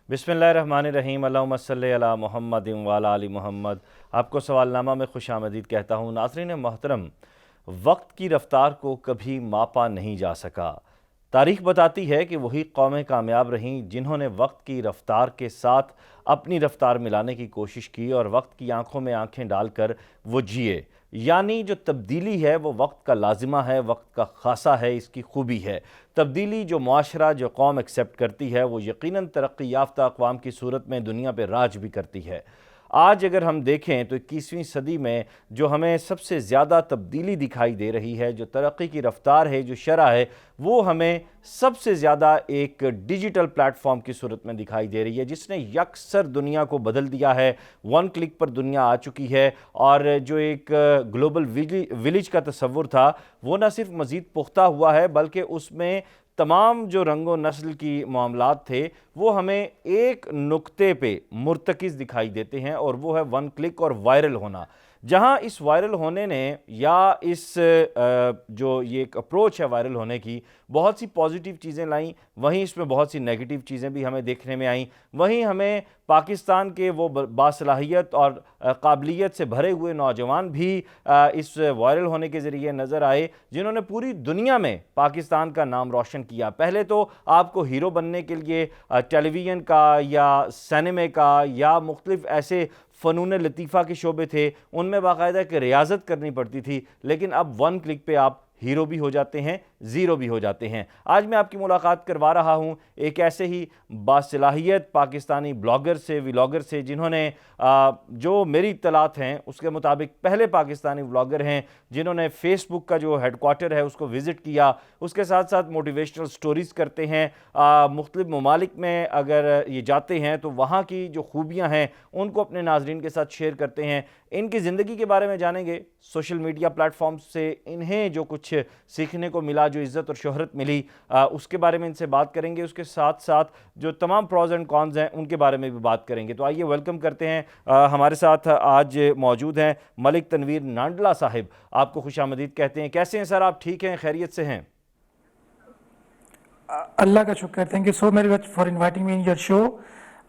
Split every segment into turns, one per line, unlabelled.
बिस्मिल्लाहिर्रहमानिर्रहीम अल्लाहुम्मा सल्ली अला मुहम्मद व अला आलि मुहम्मद। आपको सवालनामा में खुशामदीद कहता हूँ। नाज़रीन मोहतरम, वक्त की रफ़्तार को कभी मापा नहीं जा सका। तारीख़ बताती है कि वही कौमें कामयाब रहीं जिन्होंने वक्त की रफ़्तार के साथ अपनी रफ़्तार मिलाने की कोशिश की और वक्त की आंखों में आंखें डालकर वो जिए। यानी जो तब्दीली है वो वक्त का लाजिमा है, वक्त का खासा है, इसकी खूबी है। तब्दीली जो मुआशरा, जो कौम एक्सेप्ट करती है वो यकीनन तरक्की याफ्ता अक़वाम की सूरत में दुनिया पर राज भी करती है। आज अगर हम देखें तो 21वीं सदी में जो हमें सबसे ज़्यादा तब्दीली दिखाई दे रही है, जो तरक्की की रफ़्तार है, जो शरह है, वो हमें सबसे ज़्यादा एक डिजिटल प्लेटफॉर्म की सूरत में दिखाई दे रही है, जिसने यकसर दुनिया को बदल दिया है। वन क्लिक पर दुनिया आ चुकी है और जो एक ग्लोबल विलेज का तस्वुर था वो न सिर्फ मज़ीद पुख्ता हुआ है बल्कि उसमें तमाम जो रंगो नस्ल की मामलात थे वो हमें एक नुक्ते पे मुर्तकिज़ दिखाई देते हैं और वो है वन क्लिक और वायरल होना। जहां इस वायरल होने ने या इस जो ये एक अप्रोच है वायरल होने की, बहुत सी पॉजिटिव चीज़ें लाई, वहीं इसमें बहुत सी नेगेटिव चीज़ें भी हमें देखने में आईं। वहीं हमें पाकिस्तान के वो बासलाहियत और काबिलियत से भरे हुए नौजवान भी इस वायरल होने के ज़रिए नज़र आए जिन्होंने पूरी दुनिया में पाकिस्तान का नाम रोशन किया। पहले तो आपको हीरो बनने के लिए टेलीविज़न का या सिनेमे का या मुख्तलिफ ऐसे फ़नून लतीफ़ा के शोबे थे, उनमें बाकायदा एक रियाजत करनी पड़ती थी, लेकिन अब वन क्लिक पे आप हीरो भी हो जाते हैं, ज़ीरो भी हो जाते हैं। आज मैं आपकी मुलाकात करवा रहा हूँ एक ऐसे ही बासलाहियत पाकिस्तानी ब्लॉगर से, व्लॉगर से, जिन्होंने जो मेरी इत्तलात हैं उसके मुताबिक पहले पाकिस्तानी ब्लॉगर हैं जिन्होंने फेसबुक का जो हेडक्वार्टर है उसको विज़िट किया। उसके साथ साथ मोटिवेशनल स्टोरीज़ करते हैं। मुख्तलिफ ममालिक में अगर ये जाते हैं तो वहाँ की जो खूबियाँ हैं उनको अपने नाजरीन के साथ शेयर करते हैं। इनकी ज़िंदगी के बारे में जानेंगे, सोशल मीडिया प्लेटफॉर्म से इन्हें जो कुछ सीखने को मिला, जो इज़्ज़त और शोहरत मिली, उसके बारे में इनसे बात करेंगे। उसके साथ साथ जो तमाम प्रॉज एंड कॉन्स हैं उनके बारे में भी बात करेंगे। तो आइए वेलकम करते हैं। हमारे साथ आज मौजूद हैं मलिक तनवीर नांडला साहिब। आपको खुशामदीद कहते हैं। कैसे हैं सर? आप ठीक हैं, खैरियत से हैं?
अल्लाह का शुक्र। Thank you so very much for inviting me in your show.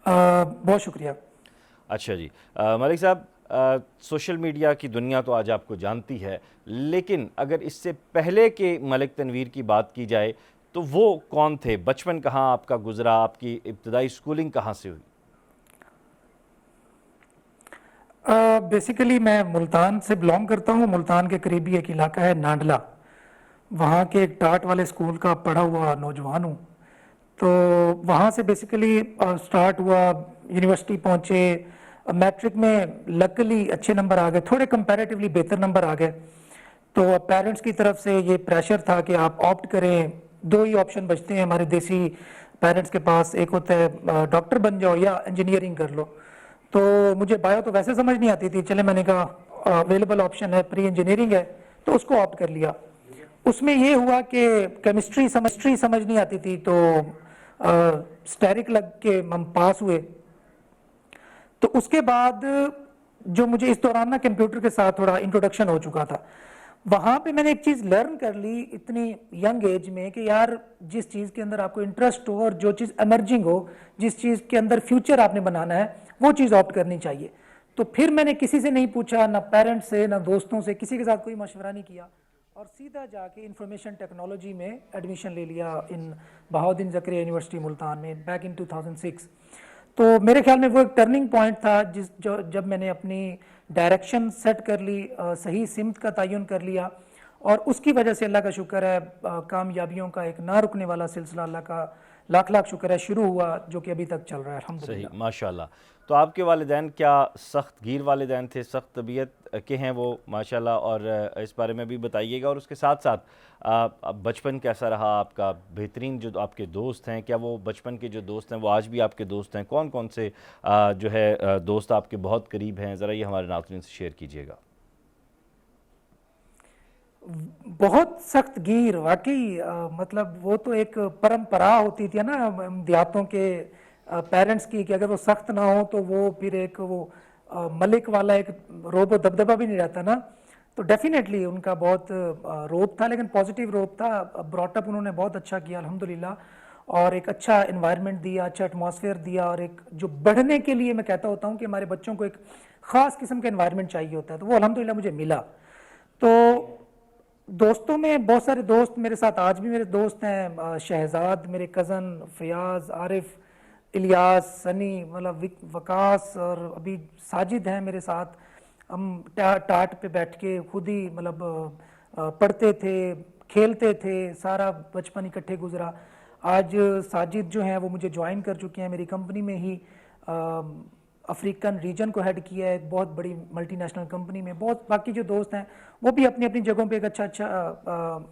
बहुत शुक्रिया।
अच्छा जी, मलिक साहब, सोशल मीडिया की दुनिया तो आज आपको जानती है, लेकिन अगर इससे पहले के मलिक तनवीर की बात की जाए तो वो कौन थे? बचपन कहाँ आपका गुजरा? आपकी इब्तदाई स्कूलिंग कहाँ से हुई?
बेसिकली मैं मुल्तान से बिलोंग करता हूँ। मुल्तान के करीबी एक इलाका है नांडला, वहाँ के एक टाट वाले स्कूल का पढ़ा हुआ नौजवान हूँ। तो वहाँ से बेसिकली स्टार्ट हुआ, यूनिवर्सिटी पहुँचे। मैट्रिक में लकीली अच्छे नंबर आ गए, थोड़े कंपैरेटिवली बेहतर नंबर आ गए। तो पेरेंट्स की तरफ से ये प्रेशर था कि आप ऑप्ट करें। दो ही ऑप्शन बचते हैं हमारे देसी पेरेंट्स के पास, एक होता है डॉक्टर बन जाओ या इंजीनियरिंग कर लो। तो मुझे बायो तो वैसे समझ नहीं आती थी, चले मैंने कहा अवेलेबल ऑप्शन है, प्री इंजीनियरिंग है, तो उसको ऑप्ट कर लिया। उसमें ये हुआ कि केमिस्ट्री समझ नहीं आती थी, तो स्टैरिक लग के हम पास हुए। तो उसके बाद जो मुझे इस दौरान ना कंप्यूटर के साथ थोड़ा इंट्रोडक्शन हो चुका था, वहाँ पे मैंने एक चीज़ लर्न कर ली इतनी यंग एज में कि यार जिस चीज़ के अंदर आपको इंटरेस्ट हो और जो चीज़ एमर्जिंग हो, जिस चीज़ के अंदर फ्यूचर आपने बनाना है, वो चीज़ ऑप्ट करनी चाहिए। तो फिर मैंने किसी से नहीं पूछा, ना पेरेंट्स से, ना दोस्तों से, किसी के साथ कोई मशवरा नहीं किया और सीधा जाके इंफॉर्मेशन टेक्नोलॉजी में एडमिशन ले लिया इन बहाउद्दीन ज़करिया यूनिवर्सिटी मुल्तान में बैक इन 2006। तो मेरे ख्याल में वो एक टर्निंग पॉइंट था जब मैंने अपनी डायरेक्शन सेट कर ली, सही सिमत का तयन कर लिया और उसकी वजह से अल्लाह का शुक्र है कामयाबियों का एक ना रुकने वाला सिलसिला, अल्लाह का लाख लाख शुक्र है, शुरू हुआ, जो कि अभी तक चल रहा है अल्हम्दुलिल्लाह।
सही, माशाल्लाह। तो आपके वालिदैन क्या सख्त गिर वालिदैन थे, सख्त तबीयत के हैं वो माशाल्लाह? और इस बारे में भी बताइएगा। और उसके साथ साथ बचपन कैसा रहा आपका? बेहतरीन जो आपके दोस्त हैं, क्या वो बचपन के जो दोस्त हैं वो आज भी आपके दोस्त हैं? कौन कौन से जो है दोस्त आपके बहुत करीब हैं? ज़रा ये हमारे नाज़रीन से शेयर कीजिएगा।
बहुत सख्त गिर वाकई, मतलब वो तो एक परंपरा होती थी ना देहातों के पेरेंट्स की, कि अगर वो सख्त ना हो तो वो फिर एक वो मलिक वाला एक रोब दबदबा भी नहीं रहता ना। तो डेफिनेटली उनका बहुत रोब था, लेकिन पॉजिटिव रोब था। ब्रॉटअप उन्होंने बहुत अच्छा किया अल्हम्दुलिल्लाह। और एक अच्छा इन्वायरमेंट दिया, अच्छा एटमॉस्फेयर दिया, और एक जो बढ़ने के लिए मैं कहता होता हूँ कि हमारे बच्चों को एक ख़ास किस्म का इन्वायरमेंट चाहिए होता है, तो वो अल्हम्दुलिल्लाह मुझे मिला। तो दोस्तों में बहुत सारे दोस्त मेरे साथ आज भी मेरे दोस्त हैं, शहजाद, मेरे कज़न फ़याज़, आरिफ, इलियास, सनी, मतलब वकास, और अभी साजिद हैं मेरे साथ। हम टाट पे बैठ के खुद ही मतलब पढ़ते थे, खेलते थे, सारा बचपन इकट्ठे गुजरा। आज साजिद जो हैं वो मुझे ज्वाइन कर चुके हैं मेरी कंपनी में ही। अफ्रीकन रीजन को हेड किया है एक बहुत बड़ी मल्टीनेशनल कंपनी में। बहुत बाकी जो दोस्त हैं वो भी अपनी अपनी जगहों पे एक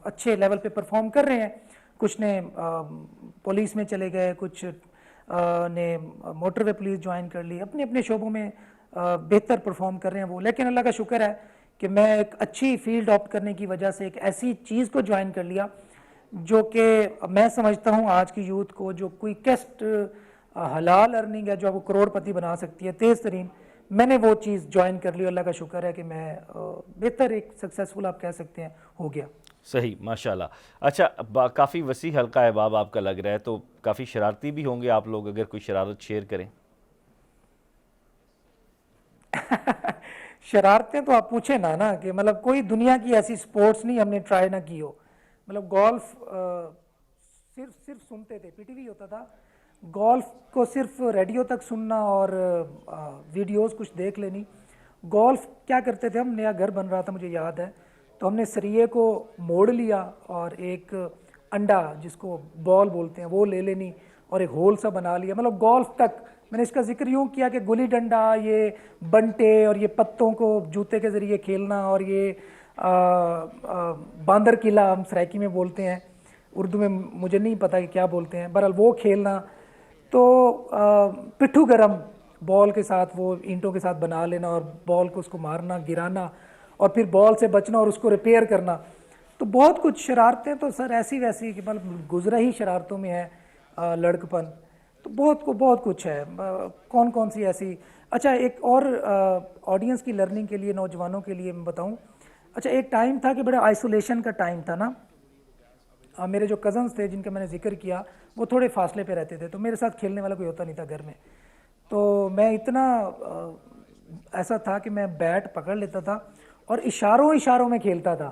अच्छे लेवल पे परफॉर्म कर रहे हैं। कुछ ने पुलिस में चले गए, कुछ ने मोटरवे पुलिस ज्वाइन कर ली, अपने अपने शोबों में बेहतर परफॉर्म कर रहे हैं वो। लेकिन अल्लाह का शुक्र है कि मैं एक अच्छी फील्ड ऑप्ट करने की वजह से एक ऐसी चीज़ को ज्वाइन कर लिया जो कि मैं समझता हूँ आज की यूथ को जो क्विकेस्ट हलाल अर्निंग है, जो आपको करोड़पति बना सकती है, तेज़ तरीन, मैंने वो चीज़ ज्वाइन कर ली। अल्लाह का शुक्र है कि मैं बेहतर एक सक्सेसफुल आप कह सकते हैं हो गया।
सही, माशाल्लाह। अच्छा, काफ़ी वसी हल्का है बाब आपका लग रहा है, तो काफ़ी शरारती भी होंगे आप लोग, अगर कोई शरारत शेयर करें।
शरारतें तो आप पूछे ना कि मतलब कोई दुनिया की ऐसी स्पोर्ट्स नहीं हमने ट्राई ना की हो। मतलब गोल्फ सिर्फ सिर्फ सुनते थे, पीटीवी होता था, गोल्फ को सिर्फ रेडियो तक सुनना और वीडियोस कुछ देख लेनी। गोल्फ क्या करते थे हम, नया घर बन रहा था मुझे याद है, तो हमने सरिये को मोड़ लिया और एक अंडा जिसको बॉल बोलते हैं वो ले लेनी और एक होल सा बना लिया। मतलब गोल्फ तक मैंने इसका जिक्र यूँ किया कि गुल्ली डंडा, ये बंटे और ये पत्तों को जूते के ज़रिए खेलना, और ये बांदर किला हम सराइकी में बोलते हैं, उर्दू में मुझे नहीं पता कि क्या बोलते हैं, बहरहाल वो खेलना। तो पिट्ठू गरम बॉल के साथ वो ईंटों के साथ बना लेना और बॉल को उसको मारना, गिराना, और फिर बॉल से बचना और उसको रिपेयर करना। तो बहुत कुछ शरारतें तो सर ऐसी वैसी कि मतलब गुजरा ही शरारतों में है लड़कपन। तो बहुत कुछ है। कौन कौन सी ऐसी, अच्छा एक और ऑडियंस की लर्निंग के लिए, नौजवानों के लिए मैं बताऊं। अच्छा, एक टाइम था कि बड़ा आइसोलेशन का टाइम था ना। मेरे जो कज़न्स थे जिनका मैंने जिक्र किया वो थोड़े फासले पे रहते थे, तो मेरे साथ खेलने वाला कोई होता नहीं था घर में। तो मैं इतना ऐसा था कि मैं बैट पकड़ लेता था और इशारों इशारों में खेलता था।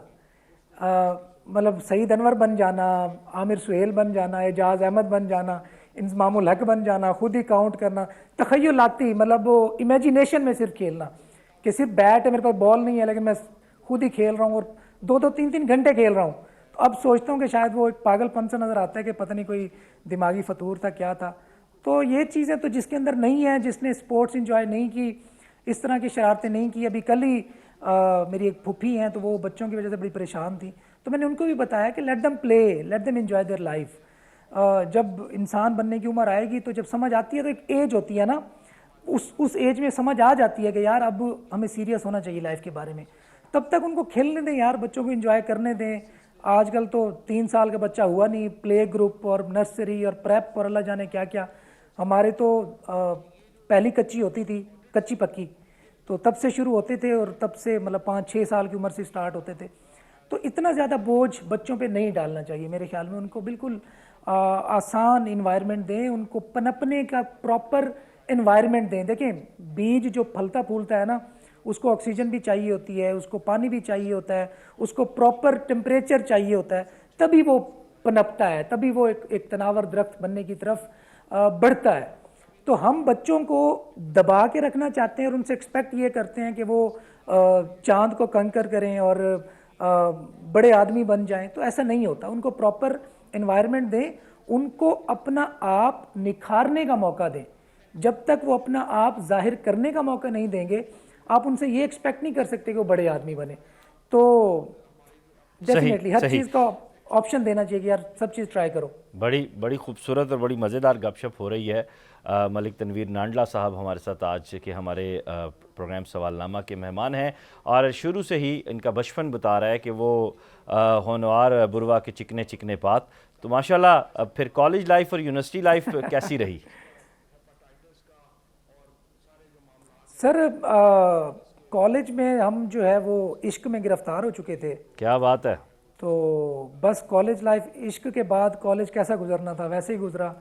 मतलब सईद अनवर बन जाना, आमिर सुहेल बन जाना, एजाज अहमद बन जाना, इंजमामुल हक बन जाना, खुद ही काउंट करना, तखय्युलाती, मतलब वो इमेजिनेशन में सिर्फ खेलना कि सिर्फ बैट है मेरे पास, बॉल नहीं है, लेकिन मैं खुद ही खेल रहा हूँ और 2-2 3-3 घंटे खेल रहा हूँ। तो अब सोचता हूँ कि शायद वो एक पागलपन सा नज़र आता है कि पता नहीं कोई दिमागी फतूर था क्या था। तो ये चीज़ें तो जिसके अंदर नहीं है, जिसने स्पोर्ट्स इंजॉय नहीं की, इस तरह की शरारतें नहीं की। अभी कल ही मेरी एक फूफी हैं, तो वो बच्चों की वजह से बड़ी परेशान थी, तो मैंने उनको भी बताया कि let them play, let them enjoy their life. जब इंसान बनने की उम्र आएगी तो जब समझ आती है, तो एक एज होती है ना, उस एज में समझ आ जाती है कि यार अब हमें सीरियस होना चाहिए लाइफ के बारे में। तब तक उनको खेलने दें यार, बच्चों को एंजॉय करने दें। आजकल तो 3 साल का बच्चा हुआ नहीं, प्ले ग्रुप और नर्सरी और प्रेप और अल्लाह जाने क्या क्या। हमारे तो पहली कच्ची होती थी, कच्ची पक्की, तो तब से शुरू होते थे और तब से मतलब 5-6 साल की उम्र से स्टार्ट होते थे। तो इतना ज़्यादा बोझ बच्चों पे नहीं डालना चाहिए मेरे ख्याल में। उनको बिल्कुल आसान इन्वायरमेंट दें, उनको पनपने का प्रॉपर इन्वायरमेंट दें। देखें, बीज जो फलता फूलता है ना, उसको ऑक्सीजन भी चाहिए होती है, उसको पानी भी चाहिए होता है, उसको प्रॉपर टेम्परेचर चाहिए होता है, तभी वो पनपता है, तभी वो एक तनावर दरख्त बनने की तरफ बढ़ता है। तो हम बच्चों को दबा के रखना चाहते हैं और उनसे एक्सपेक्ट ये करते हैं कि वो चांद को कंकर करें और बड़े आदमी बन जाएं, तो ऐसा नहीं होता। उनको प्रॉपर एनवायरनमेंट दें, उनको अपना आप निखारने का मौका दें। जब तक वो अपना आप जाहिर करने का मौका नहीं देंगे, आप उनसे ये एक्सपेक्ट नहीं कर सकते कि वो बड़े आदमी बने। तो
सही,
डेफिनेटली हर
सही।
चीज़ का ऑप्शन देना चाहिए कि यार सब चीज़ ट्राई करो।
बड़ी बड़ी खूबसूरत और बड़ी मज़ेदार गपशप हो रही है। मलिक तनवीर नांडला साहब हमारे साथ आज के हमारे प्रोग्राम सवालनामा के मेहमान हैं, और शुरू से ही इनका बचपन बता रहा है कि वो होनवार बुरवा के चिकने चिकने पात। तो माशाल्लाह, फिर कॉलेज लाइफ और यूनिवर्सिटी लाइफ कैसी रही?
सर कॉलेज में हम जो है वो इश्क में गिरफ्तार हो चुके थे।
क्या बात है।
तो बस कॉलेज लाइफ, इश्क के बाद कॉलेज कैसा गुजरना था वैसे ही गुजरा।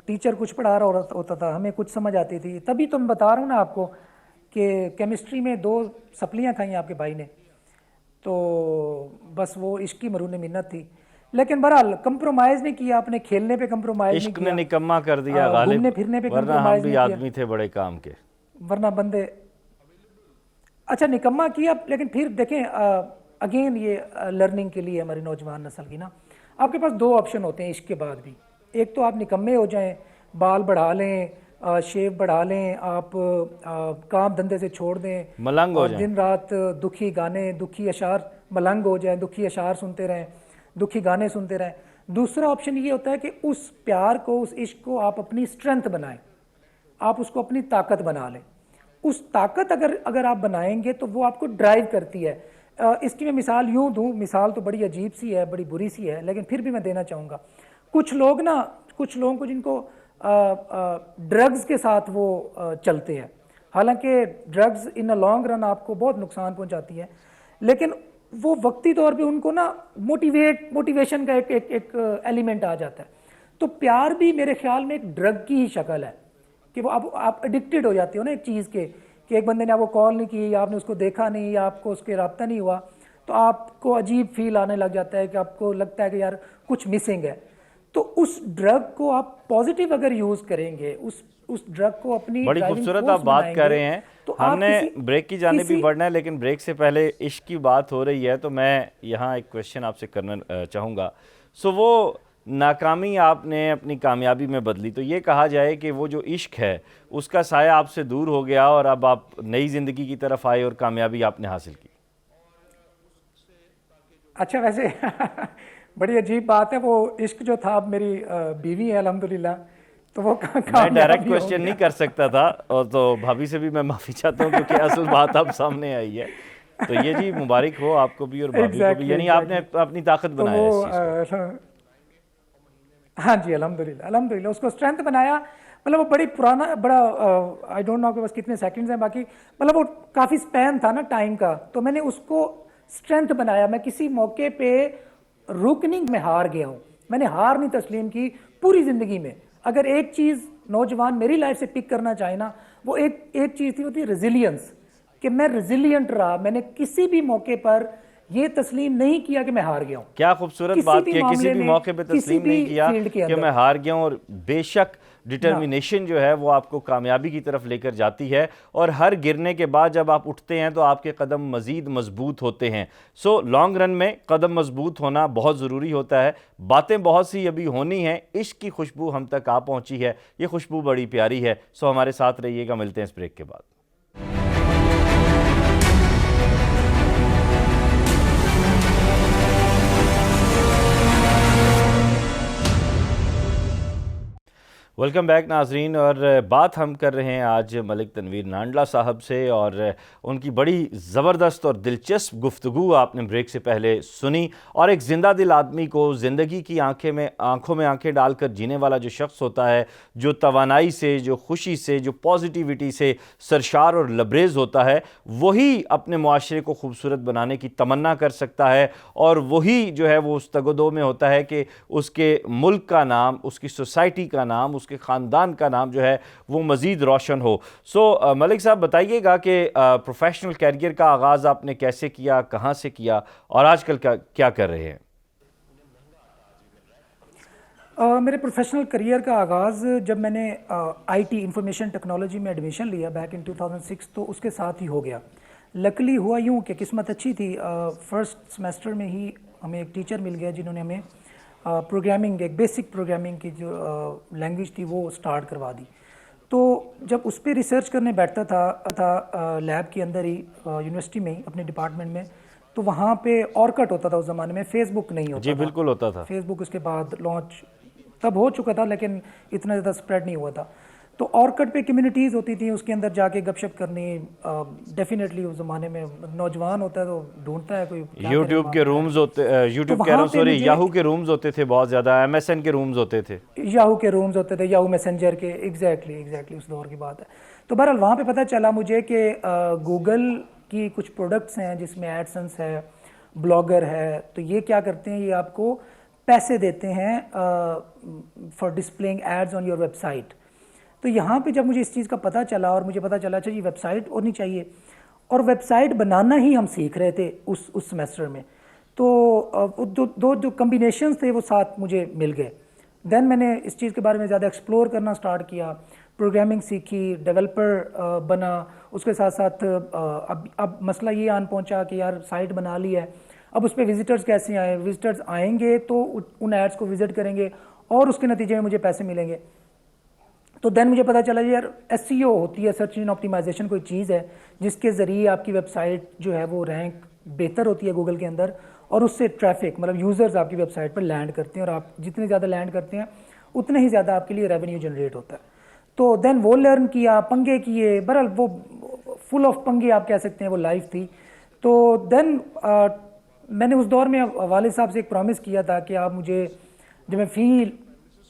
टीचर कुछ पढ़ा रहा होता था, हमें कुछ समझ आती थी। तभी तो मैं बता रहा हूँ ना आपको कि केमिस्ट्री में 2 सप्लियाँ खाई आपके भाई ने, तो बस वो इश्क की मरूने मिन्नत थी। लेकिन बहरहाल कंप्रोमाइज़ नहीं किया, अपने खेलने पे कंप्रोमाइज़ नहीं
इश्क ने
किया,
निकम्मा कर दिया
घूमने
गालिब,
फिरने पे
वरना हम
कंप्रोमाइज़
भी
नहीं किया,
आदमी थे बड़े काम के।
वरना बंदे अच्छा निकम्मा किया। लेकिन फिर देखें, अगेन ये लर्निंग के लिए हमारी नौजवान नस्ल की ना, आपके पास 2 ऑप्शन होते हैं इश्क के बाद भी। एक तो आप निकम्मे हो जाएं, बाल बढ़ा लें, शेव बढ़ा लें, आप काम धंधे से छोड़ दें
मलंग हो
और
जाए।
दिन रात दुखी गाने, दुखी अशार, मलंग हो जाएं, दुखी अशार सुनते रहें, दुखी गाने सुनते रहें। दूसरा ऑप्शन ये होता है कि उस प्यार को, उस इश्क को आप अपनी स्ट्रेंथ बनाएं, आप उसको अपनी ताकत बना लें। उस ताकत अगर अगर आप बनाएंगे तो वो आपको ड्राइव करती है। इसकी मैं मिसाल यूं दूं, मिसाल तो बड़ी अजीब सी है, बड़ी बुरी सी है, लेकिन फिर भी मैं देना चाहूँगा। कुछ लोग ना, कुछ लोगों को जिनको ड्रग्स के साथ वो चलते हैं, हालांकि drugs in a long run आपको बहुत नुकसान पहुंचाती है, लेकिन वो वक्ती तौर पे उनको ना मोटिवेशन का एक एलिमेंट आ जाता है। तो प्यार भी मेरे ख्याल में एक ड्रग की ही शक्ल है कि वो आप एडिक्टेड हो जाते हो ना एक चीज़ के, कि एक बंदे ने आपको कॉल नहीं की, या आपने उसको देखा नहीं, या आपको उसके रब्ता नहीं हुआ, तो आपको अजीब फील आने लग जाता है कि आपको लगता है कि यार कुछ मिसिंग है। तो उस ड्रग को आप पॉजिटिव अगर यूज़ करेंगे, उस ड्रग को अपनी
बड़ी
ड्राइविंग
खूबसूरत आप
फोर्स
बात कर
बनाएंगे,
रहे हैं।
तो आप
हमने ब्रेक की जाने भी
किसी
बढ़ना है, लेकिन ब्रेक से पहले इश्क की बात हो रही है तो मैं यहाँ एक क्वेश्चन आपसे करना चाहूँगा। सो वो नाकामी आपने अपनी कामयाबी में बदली, तो ये कहा जाए कि वो जो इश्क है उसका साया आपसे दूर हो गया और अब आप नई ज़िंदगी की तरफ आए और कामयाबी आपने हासिल की।
अच्छा वैसे बड़ी अजीब बात है, वो इश्क जो था, अब मेरी बीवी है अल्हम्दुलिल्लाह, तो वो
मैं डायरेक्ट
कामयाबी हो
क्वेश्चन नहीं
गया।
कर सकता था, और तो भाभी से भी मैं माफ़ी चाहता हूँ क्योंकि असल बात अब सामने आई है। तो ये जी मुबारक हो आपको भी और भाभी को भी,
एग्जैक्टली
यानी आपने
एग्जैक्टली।
अपनी ताकत
तो
बनाया
वो
इस चीज़ को।
हाँ जी, अल्हम्दुलिल्लाह अल्हम्दुलिल्लाह उसको स्ट्रेंथ बनाया। मतलब वो बड़ी पुराना, बड़ा आई डोंट नो आपके पास कितने सेकंड्स हैं बाकी, मतलब वो काफ़ी स्पैन था ना टाइम का, तो मैंने उसको स्ट्रेंथ बनाया। मैं किसी मौके पे रुक नहीं, मैं हार गया हूँ, मैंने हार नहीं तस्लीम की पूरी ज़िंदगी में। अगर एक चीज़ नौजवान मेरी लाइफ से पिक करना चाहे ना, वो एक चीज़ थी, वो थी रेजिलियंस, कि मैं रेजिलियंट रहा। मैंने किसी भी मौके पर ये तस्लीम नहीं किया कि मैं हार गया हूँ,
क्या खूबसूरत
किसी
बात
भी
की है, किसी
मामले
भी
में,
मौके पे
किसी
तस्लीम
भी
नहीं किया
फील्ड के
कि
अंदर
मैं हार गया हूँ। और बेशक
ना।
डिटर्मिनेशन जो है वो आपको कामयाबी की तरफ लेकर जाती है, और हर गिरने के बाद जब आप उठते हैं तो आपके कदम मज़ीद मजबूत होते हैं। सो लॉन्ग रन में कदम मजबूत होना बहुत ज़रूरी होता है। बातें बहुत सी अभी होनी हैं, इश्क की खुशबू हम तक आ पहुँची है, ये खुशबू बड़ी प्यारी है। सो हमारे साथ रहिएगा, मिलते हैं इस ब्रेक के बाद। वेलकम बैक नाजरीन, और बात हम कर रहे हैं आज मलिक तनवीर नांडला साहब से, और उनकी बड़ी ज़बरदस्त और दिलचस्प गुफ्तगू आपने ब्रेक से पहले सुनी। और एक ज़िंदा दिल आदमी को ज़िंदगी की आंखों में आंखें डालकर जीने वाला जो शख्स होता है, जो तवानाई से, जो खुशी से, जो पॉजिटिविटी से सरशार और लबरेज़ होता है, वही अपने मुआशरे को खूबसूरत बनाने की तमन्ना कर सकता है। और वही जो है वो उस तगदो में होता है कि उसके मुल्क का नाम, उसकी सोसाइटी का नाम, उसके ख़ानदान का नाम जो है वो मज़ीद रोशन हो। सो मलिक साहब बताइएगा कि प्रोफेशनल कैरियर का आगाज़ आपने कैसे किया, कहाँ से किया, और आजकल क्या कर रहे हैं?
मेरे प्रोफेशनल करियर का आगाज़ जब मैंने आईटी इंफॉर्मेशन टेक्नोलॉजी में एडमिशन लिया बैक इन 2006, तो उसके साथ ही हो गया। लकली हुआ यूं कि किस्मत अच्छी थी, फर्स्ट सेमेस्टर में ही हमें एक टीचर मिल गया जिन्होंने हमें प्रोग्रामिंग, एक बेसिक प्रोग्रामिंग की जो लैंग्वेज थी वो स्टार्ट करवा दी। तो जब उस पर रिसर्च करने बैठता था लैब के अंदर ही, यूनिवर्सिटी में ही, अपने डिपार्टमेंट में, तो वहाँ पे ऑर्कट होता था उस ज़माने में, फेसबुक नहीं होता
जी
था।
बिल्कुल होता था।
फेसबुक उसके बाद लॉन्च तब हो चुका था, लेकिन इतना ज़्यादा स्प्रेड नहीं हुआ था। तो ऑर्कट पे कम्युनिटीज़ होती थी, उसके अंदर जाके गपशप करनी। डेफिनेटली उस ज़माने में नौजवान होता है तो ढूंढता है कोई क्या करे
यूट्यूब
वहाँ
के
पे जाके।
रूम्स होते,
तो
यूट्यूब कह रहा
वहाँ
हूँ
पे
सॉरी,
मुझे
याहू के रूम्स होते थे बहुत ज़्यादा, एमएसएन के रूम्स होते थे।
याहू के रूम्स होते थे, याहू मैसेंजर के, एग्जैक्टली उस दौर की बात है। तो बहरहाल वहाँ पे पता चला मुझे कि गूगल की कुछ प्रोडक्ट्स हैं जिसमें एडसेंस है, ब्लॉगर है, तो ये क्या करते हैं, ये आपको पैसे देते हैं for displaying ads on your website. तो यहाँ पे जब मुझे इस चीज़ का पता चला और मुझे पता चला अच्छा जी वेबसाइट होनी चाहिए, और वेबसाइट बनाना ही हम सीख रहे थे उस सेमेस्टर में, तो जो कम्बिनेशंस थे वो साथ मुझे मिल गए। देन मैंने इस चीज़ के बारे में ज़्यादा एक्सप्लोर करना स्टार्ट किया, प्रोग्रामिंग सीखी, डेवलपर बना। उसके साथ साथ अब मसला ये आन पहुंचा कि यार साइट बना ली है, अब उस पर विजिटर्स कैसे आए, विजिटर्स आएंगे तो उन एड्स को विजिट करेंगे और उसके नतीजे में मुझे पैसे मिलेंगे। तो देन मुझे पता चला यार एसईओ होती है, सर्च इंजन ऑप्टिमाइजेशन, कोई चीज़ है जिसके ज़रिए आपकी वेबसाइट जो है वो रैंक बेहतर होती है गूगल के अंदर, और उससे ट्रैफिक मतलब यूज़र्स आपकी वेबसाइट पर लैंड करते हैं, और आप जितने ज़्यादा लैंड करते हैं उतने ही ज़्यादा आपके लिए रेवेन्यू जनरेट होता है। तो देन वो लर्न किया, पंगे किए, बहरहाल वो फुल ऑफ पंगे आप कह सकते हैं, वो लाइफ थी। तो देन मैंने उस दौर में वालिद साहब से एक प्रॉमिस किया था कि आप मुझे, जब मैं फ़ी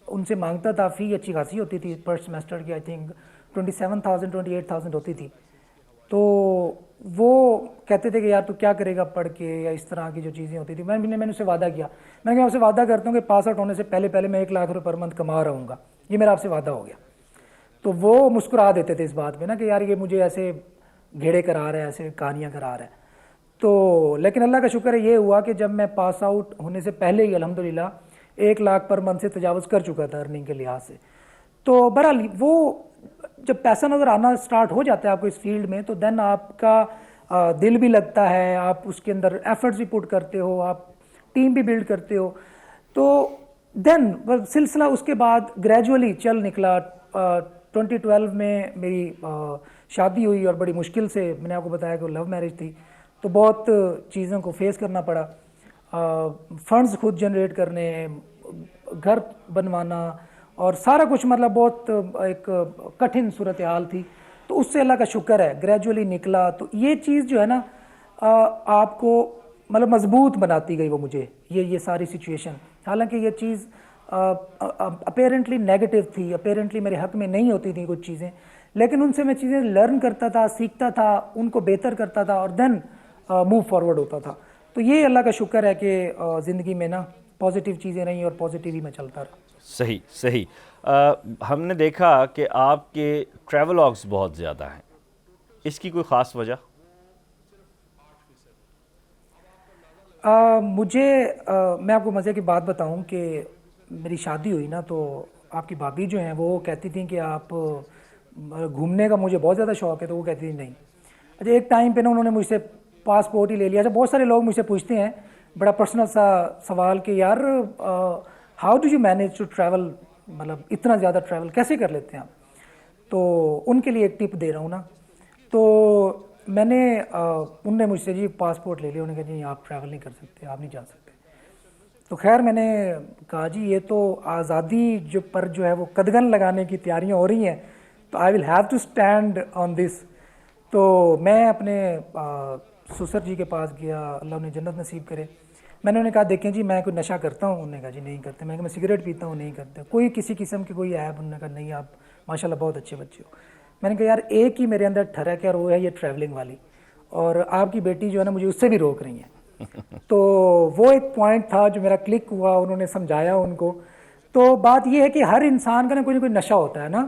उनसे मांगता था, फ़ी अच्छी खासी होती थी पर सेमेस्टर की, आई थिंक 27,000 28,000 होती थी। तो वो कहते थे कि यार तू क्या करेगा पढ़ के, या इस तरह की जो चीज़ें होती थी। मैंने उससे वादा किया, मैंने कहा आपसे वादा करता हूँ कि पास आउट होने से पहले पहले मैं 1 लाख रुपये पर मंथ कमा रहूँगा, ये मेरा आपसे वादा हो गया। तो वो मुस्कुरा देते थे इस बात पे ना कि यार ये मुझे ऐसे घेड़े करा रहा है, ऐसे कहानियाँ करा रहा है। तो लेकिन अल्लाह का शुक्र है ये हुआ कि जब मैं पास आउट होने से पहले ही अल्हम्दुलिल्लाह 1 लाख पर मंथ से तजावज़ कर चुका था अर्निंग के लिहाज से। तो बहरहाल वो जब पैसा नज़र आना स्टार्ट हो जाता है आपको इस फील्ड में, तो देन आपका दिल भी लगता है, आप उसके अंदर एफर्ट्स भी पुट करते हो, आप टीम भी बिल्ड करते हो। तो देन सिलसिला उसके बाद ग्रेजुअली चल निकला। 2012 में मेरी शादी हुई, और बड़ी मुश्किल से, मैंने आपको बताया कि वो लव मैरिज थी, तो बहुत चीज़ों को फेस करना पड़ा। फंड्स खुद जनरेट करने, घर बनवाना, और सारा कुछ मतलब बहुत एक कठिन सूरत हाल थी। तो उससे अल्लाह का शुक्र है ग्रेजुअली निकला। तो ये चीज़ जो है ना आपको मतलब मजबूत बनाती गई वो मुझे, ये सारी सिचुएशन। हालांकि ये चीज़ अपेरेंटली नेगेटिव थी, अपेरेंटली मेरे हक में नहीं होती थी कुछ चीज़ें, लेकिन उनसे मैं चीज़ें लर्न करता था, सीखता था, उनको बेहतर करता था, और देन मूव फॉरवर्ड होता था। तो ये अल्लाह का शुक्र है कि ज़िंदगी में ना पॉजिटिव चीज़ें रहीं और पॉजिटिव ही मैं चलता रहा।
सही सही। हमने देखा कि आपके ट्रैवलॉग्स बहुत ज़्यादा हैं, इसकी कोई ख़ास वजह?
मैं आपको मज़े की बात बताऊं कि मेरी शादी हुई ना, तो आपकी भाभी जो हैं वो कहती थी कि आप घूमने का मुझे बहुत ज़्यादा शौक़ है, तो वो कहती थी नहीं। अच्छा एक टाइम पे ना उन्होंने मुझसे पासपोर्ट ही ले लिया। अच्छा बहुत सारे लोग मुझसे पूछते हैं बड़ा पर्सनल सा सवाल कि यार how do you manage to travel, मतलब इतना ज़्यादा ट्रैवल कैसे कर लेते हैं आप? तो उनके लिए एक टिप दे रहा हूँ ना। तो मैंने उनने मुझसे जी पासपोर्ट ले लिया, उन्होंने कहा जी आप ट्रैवल नहीं कर सकते, आप नहीं जा सकते। तो खैर मैंने कहा जी ये तो आज़ादी जो है वो कदगन लगाने की तैयारियां हो रही हैं, तो I will have to stand on this. तो मैं अपने ससुर जी के पास गया, अल्लाह उन्हें जन्नत नसीब करे। मैंने उन्हें कहा देखें जी मैं कोई नशा करता हूँ? उन्होंने कहा जी नहीं करते। मैं सिगरेट पीता हूँ? नहीं करते। कोई किसी किस्म की कोई ऐप? उन्होंने कहा नहीं, आप माशाल्लाह बहुत अच्छे बच्चे हो। मैंने कहा यार एक ही मेरे अंदर ठरक है और वो है ये ट्रैवलिंग वाली, और आपकी बेटी जो है ना मुझे उससे भी रोक रही है। तो वो एक पॉइंट था जो मेरा क्लिक हुआ, उन्होंने समझाया उनको। तो बात ये है कि हर इंसान का ना कोई नशा होता है ना,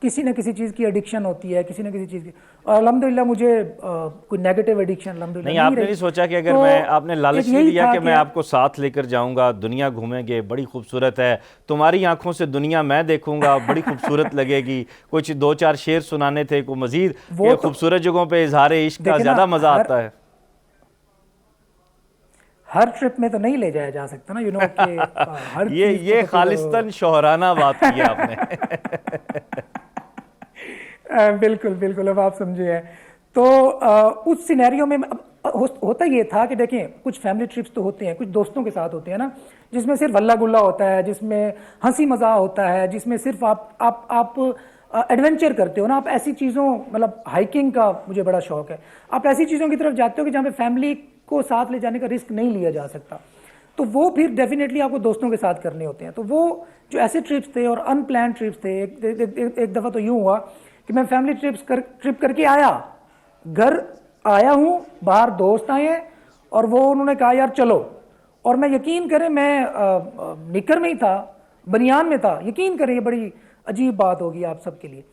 किसी न किसी चीज़ की एडिक्शन होती है, किसी न किसी चीज़ की। और अल्हम्दुलिल्लाह मुझे कोई नेगेटिव एडिक्शन अल्हम्दुलिल्लाह
नहीं, आपने नहीं सोचा कि अगर मैं, आपने लालच नहीं दिया कि मैं आपको साथ लेकर जाऊंगा, दुनिया घूमेंगे, बड़ी खूबसूरत है, तुम्हारी आंखों से दुनिया मैं देखूंगा, बड़ी खूबसूरत लगेगी, कुछ 2-4 शेर सुनाने थे, को मजीद खूबसूरत जगहों पे इजहार इश्क का ज़्यादा मज़ा आता है।
हर ट्रिप में तो नहीं ले जाया जा सकता ना, यू नो कि हर
ये खालिस्तान शोहराना बात की आपने।
बिल्कुल बिल्कुल, अब आप समझे हैं। तो उस सिनेरियो में होता ये था कि देखें कुछ फैमिली ट्रिप्स तो होते हैं, कुछ दोस्तों के साथ होते हैं ना, जिसमें सिर्फ हल्ला गुल्ला होता है, जिसमें हंसी मजाक होता है, जिसमें सिर्फ आप एडवेंचर करते हो ना। आप ऐसी चीज़ों, मतलब हाइकिंग का मुझे बड़ा शौक है, आप ऐसी चीज़ों की तरफ जाते हो कि जहाँ पे फैमिली को साथ ले जाने का रिस्क नहीं लिया जा सकता, तो वो फिर डेफिनेटली आपको दोस्तों के साथ करने होते हैं। तो वो जो ऐसे ट्रिप्स थे और अनप्लान ट्रिप्स थे, एक दफ़ा तो यूँ हुआ कि मैं फैमिली ट्रिप करके आया, घर आया हूँ, बाहर दोस्त आए हैं और वो उन्होंने कहा यार चलो, और मैं यकीन करें मैं निकर में ही था, बनियान में था, यकीन करें ये बड़ी अजीब बात होगी आप सबके लिए।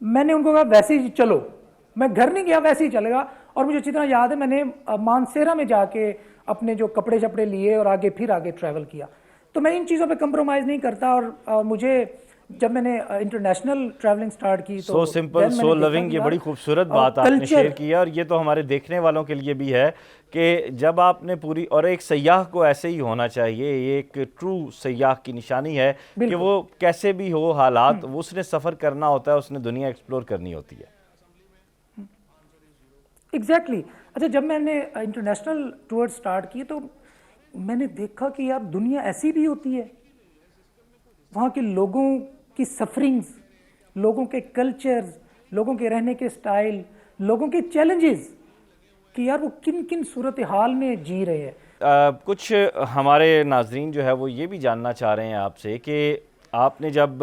मैंने उनको कहा वैसे ही चलो, मैं घर नहीं गया, वैसे ही चलेगा। और मुझे अच्छी तरह याद है मैंने मानसेरा में जाके अपने जो कपड़े शपड़े लिए और फिर आगे ट्रैवल किया। तो मैं इन चीज़ों पे कंप्रोमाइज़ नहीं करता। और मुझे जब मैंने इंटरनेशनल ट्रैवलिंग स्टार्ट की तो
सो सिंपल सो लविंग, ये बड़ी खूबसूरत बात आपने शेयर की है, और ये तो हमारे देखने वालों के लिए भी है कि जब आपने पूरी, और एक सयाह को ऐसे ही होना चाहिए, ये एक ट्रू सयाह की निशानी है कि वो कैसे भी हो हालात, वो उसने सफ़र करना होता है, उसने दुनिया एक्सप्लोर करनी होती है।
एग्जैक्टली अच्छा, जब मैंने इंटरनेशनल टूर स्टार्ट किए तो मैंने देखा कि यार दुनिया ऐसी भी होती है, वहाँ के लोगों की सफरिंग्स, लोगों के कल्चर्स, लोगों के रहने के स्टाइल, लोगों के चैलेंजेस, कि यार वो किन किन सूरत हाल में जी रहे हैं।
कुछ हमारे नाजरीन जो है वो ये भी जानना चाह रहे हैं आपसे कि आपने जब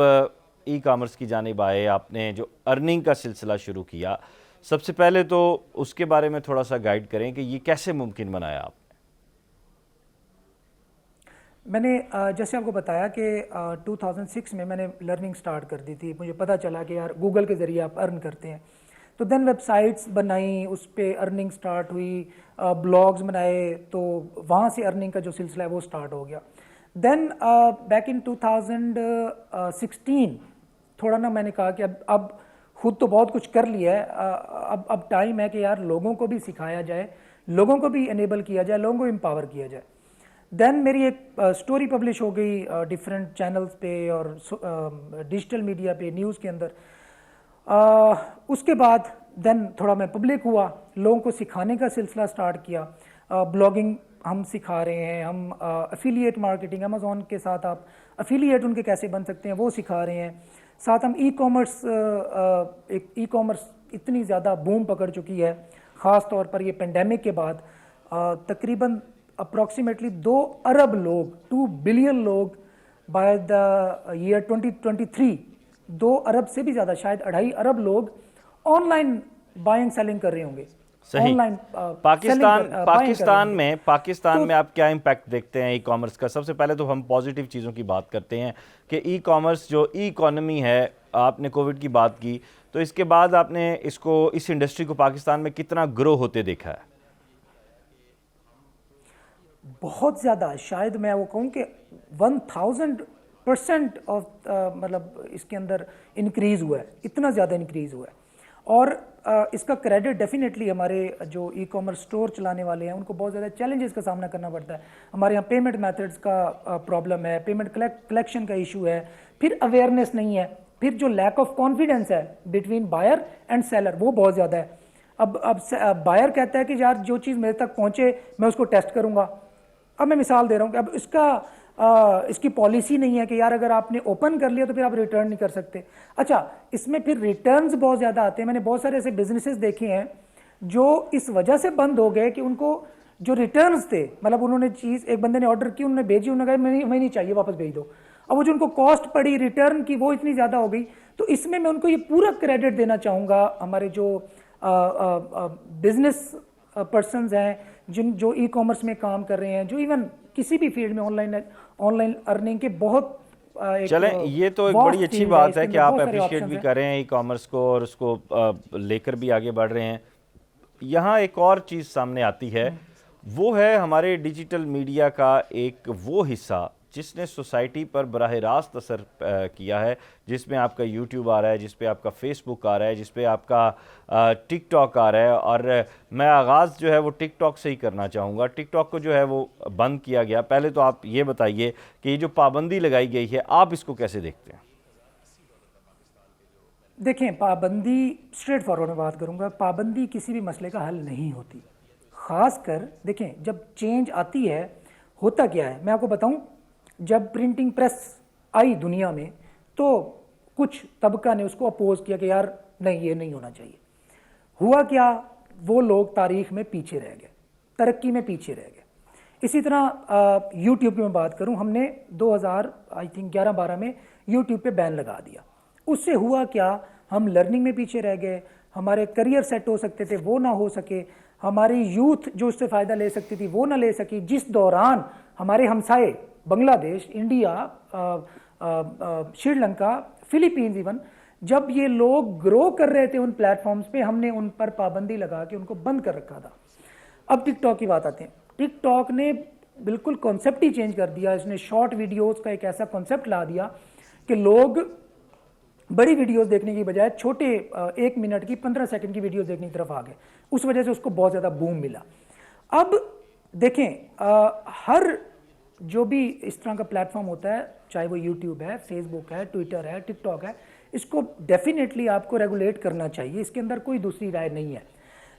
ई कॉमर्स की जानिब आए, आपने जो अर्निंग का सिलसिला शुरू किया, सबसे पहले तो उसके बारे में थोड़ा सा गाइड करें कि ये कैसे मुमकिन बनाया आप?
मैंने जैसे आपको बताया कि 2006 में मैंने लर्निंग स्टार्ट कर दी थी। मुझे पता चला कि यार गूगल के ज़रिए आप अर्न करते हैं, तो देन वेबसाइट्स बनाई, उस पर अर्निंग स्टार्ट हुई, ब्लॉग्स बनाए, तो वहाँ से अर्निंग का जो सिलसिला है वो स्टार्ट हो गया। देन बैक इन 2016 थोड़ा ना मैंने कहा कि अब खुद तो बहुत कुछ कर लिया है, अब टाइम है कि यार लोगों को भी सिखाया जाए, लोगों को भी इनेबल किया जाए, लोगों को एम्पावर किया जाए। देन मेरी एक स्टोरी पब्लिश हो गई डिफरेंट चैनल्स पे और डिजिटल मीडिया पे, न्यूज़ के अंदर। उसके बाद देन थोड़ा मैं पब्लिक हुआ, लोगों को सिखाने का सिलसिला स्टार्ट किया। ब्लॉगिंग हम सिखा रहे हैं, हम एफिलिएट मार्केटिंग, अमेज़ॉन के साथ आप एफिलिएट उनके कैसे बन सकते हैं वो सिखा रहे हैं। साथ हम ई कॉमर्स, एक ई कॉमर्स इतनी ज़्यादा बूम पकड़ चुकी है, ख़ास तौर पर ये पेंडेमिक के बाद। तकरीबन अप्रॉक्सीमेटली 2 अरब लोग, 2 बिलियन लोग बाय द ईयर 2023, 2 अरब से भी ज़्यादा, शायद 2.5 अरब लोग ऑनलाइन बाइंग सेलिंग कर रहे होंगे।
सही।
ऑनलाइन
पाकिस्तान में आप क्या इम्पैक्ट देखते हैं ई कॉमर्स का? सबसे पहले तो हम पॉजिटिव चीज़ों की बात करते हैं कि ई कॉमर्स जो ई इकॉनमी है, आपने कोविड की बात की, तो इसके बाद आपने इस इंडस्ट्री को पाकिस्तान में कितना ग्रो होते देखा है?
बहुत ज़्यादा, शायद मैं वो कहूँ कि 1000% ऑफ मतलब इसके अंदर इंक्रीज़ हुआ है, इतना ज़्यादा इंक्रीज़ हुआ है। और इसका क्रेडिट डेफिनेटली हमारे जो ई कॉमर्स स्टोर चलाने वाले हैं उनको बहुत ज़्यादा चैलेंजेस का सामना करना पड़ता है। हमारे यहाँ पेमेंट मेथड्स का प्रॉब्लम है, पेमेंट कलेक्शन का इशू है, फिर अवेयरनेस नहीं है, फिर जो लैक ऑफ कॉन्फिडेंस है बिटवीन बायर एंड सेलर वो बहुत ज़्यादा है। अब बायर कहता है कि यार जो चीज़ मेरे तक पहुँचे मैं उसको टेस्ट करूँगा। अब मैं मिसाल दे रहा हूँ कि अब इसकी पॉलिसी नहीं है कि यार अगर आपने ओपन कर लिया तो फिर आप रिटर्न नहीं कर सकते। अच्छा, इसमें फिर रिटर्न्स बहुत ज़्यादा आते हैं। मैंने बहुत सारे ऐसे बिजनेसेस देखे हैं जो इस वजह से बंद हो गए कि उनको जो रिटर्न्स थे, मतलब उन्होंने चीज़, एक बंदे ने ऑर्डर की, उन्होंने भेजी, उन्होंने कहा मैं नहीं चाहिए, वापस भेज दो। अब वो जो उनको कॉस्ट पड़ी रिटर्न की वो इतनी ज़्यादा हो गई। तो इसमें मैं उनको ये पूरा क्रेडिट देना चाहूँगा, हमारे जो बिजनेस पर्सनस हैं जो ई कॉमर्स में काम कर रहे हैं, जो इवन किसी भी फील्ड में ऑनलाइन अर्निंग के बहुत
चलें, ये तो एक बड़ी अच्छी बात है कि आप अप्रिशिएट भी कर रहे हैं ई कॉमर्स को और उसको लेकर भी आगे बढ़ रहे हैं। यहाँ एक और चीज़ सामने आती है, वो है हमारे डिजिटल मीडिया का एक वो हिस्सा जिसने सोसाइटी पर बराह रास्त असर किया है, जिसमें आपका यूट्यूब आ रहा है, जिस पे आपका फेसबुक आ रहा है, जिस पे आपका टिकटॉक आ रहा है। और मैं आगाज़ जो है वो टिकटॉक से ही करना चाहूँगा। टिकटॉक को जो है वो बंद किया गया। पहले तो आप ये बताइए कि ये जो पाबंदी लगाई गई है, आप इसको कैसे देखते हैं?
देखें, पाबंदी, स्ट्रेट फॉरवर्ड में बात करूँगा, पाबंदी किसी भी मसले का हल नहीं होती। ख़ासकर देखें, जब चेंज आती है, होता क्या है मैं आपको बताऊँ। जब प्रिंटिंग प्रेस आई दुनिया में तो कुछ तबका ने उसको अपोज किया कि यार नहीं, ये नहीं होना चाहिए। हुआ क्या, वो लोग तारीख में पीछे रह गए, तरक्की में पीछे रह गए। इसी तरह यूट्यूब की मैं बात करूं, हमने 2000 आई थिंक 11-12 में यूट्यूब पे बैन लगा दिया। उससे हुआ क्या, हम लर्निंग में पीछे रह गए, हमारे करियर सेट हो सकते थे वो ना हो सके। हमारी यूथ जो उससे फ़ायदा ले सकती थी वो ना ले सकी, जिस दौरान हमारे हमसाए Bangladesh, India, Sri Lanka, Philippines even, जब ये लोग ग्रो कर रहे थे उन प्लेटफॉर्म्स पे, हमने उन पर पाबंदी लगा के उनको बंद कर रखा था। अब टिकटॉक की बात आते हैं। टिकटॉक ने बिल्कुल कॉन्सेप्ट ही चेंज कर दिया। इसने शॉर्ट वीडियोस का एक ऐसा कॉन्सेप्ट ला दिया कि लोग बड़ी वीडियोस देखने की बजाय छोटे 1 मिनट की 15 सेकंड की वीडियोस देखने की तरफ आ गए। उस वजह से उसको बहुत ज़्यादा बूम मिला। अब देखें, हर जो भी इस तरह का प्लेटफॉर्म होता है, चाहे वो यूट्यूब है, फेसबुक है, ट्विटर है, टिकटॉक है, इसको डेफिनेटली आपको रेगुलेट करना चाहिए। इसके अंदर कोई दूसरी राय नहीं है।